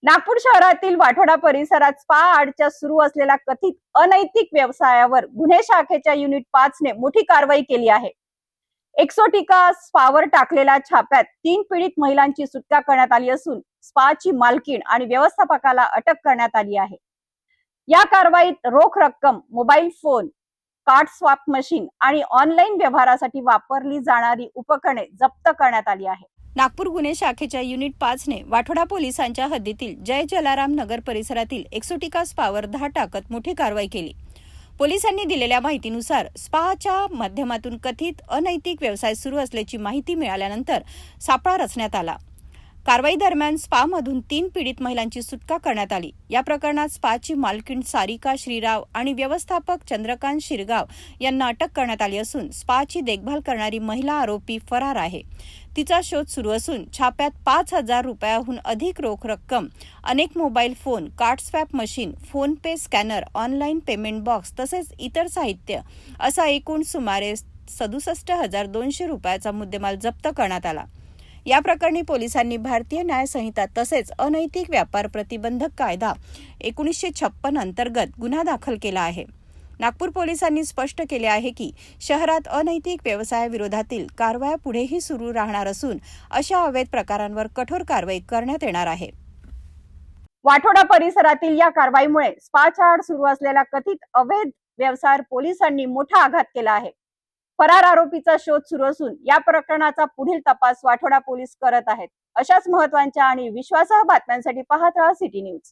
नागपूर शहरातील वाठोडा परिसरात स्पा आडच्या सुरू असलेल्या कथित अनैतिक व्यवसायावर गुन्हे शाखेच्या युनिट 5 ने मोठी कारवाई केली आहे. एक्सोटिका स्पावर टाकलेल्या छाप्यात 3 पीडित महिलांची सुटका करण्यात आली असून स्पाची मालकीण आणि व्यवस्थापकाला अटक करण्यात आली आहे. या कारवाईत रोख रक्कम, mobile phone, card swap machine आणि ऑनलाईन व्यवहारासाठी वापरली जाणारी उपकरणे जप्त करण्यात आली आहे. नागपूर गुन्हे शाखेच्या युनिट 5 ने वाठोडा पोलिसांच्या हद्दीतील जय जलाराम नगर परिसरातील एक्सोटिका स्पावर धाड टाकत मोठी कारवाई केली. पोलिसांनी दिलेल्या माहितीनुसार स्पाच्या माध्यमातून कथित अनैतिक व्यवसाय सुरू असल्याची माहिती मिळाल्यानंतर सापळा रचण्यात आला. कारवाई दरम्यान स्पामधून 3 पीडित महिलांची सुटका करण्यात आली. या प्रकरणात स्पाची मालकीण सारिका श्रीराव आणि व्यवस्थापक चंद्रकांत शिरगाव यांना अटक करण्यात आली असून स्पाची देखभाल करणारी महिला आरोपी फरार आहे. तिचा शोध सुरू असून छाप्यात 5,000 रुपयाहून अधिक रोख रक्कम, अनेक mobile phone, card swap machine, PhonePe scanner, online payment box तसेच इतर साहित्य असा एकूण सुमारे 67,200 रुपयाचा मुद्देमाल जप्त करण्यात आला. या प्रकरणी पोलिसांनी भारतीय न्याय संहिता तसेच अनैतिक व्यापार प्रतिबंधक कायदा 1956 अंतर्गत गुन्हा दाखल केला आहे. नागपूर पोलिसांनी स्पष्ट केले आहे की शहरात अनैतिक व्यवसायाविरोधातील कारवाया पुढेही सुरू राहणार असून अशा अवैध प्रकारांवर कठोर कारवाई करण्यात येणार आहे. वाठोडा परिसरातील या कारवाईमुळे स्पाच्या आड सुरू असलेल्या कथित अवैध व्यवसायावर पोलिसांनी मोठा आघात केला आहे. फरार आरोपीचा शोध सुरू असून या प्रकरणाचा पुढील तपास वाठोडा पोलीस करत आहेत. अशाच महत्त्वाच्या आणि विश्वासार्ह बातम्यांसाठी पाहत राहा सिटी न्यूज.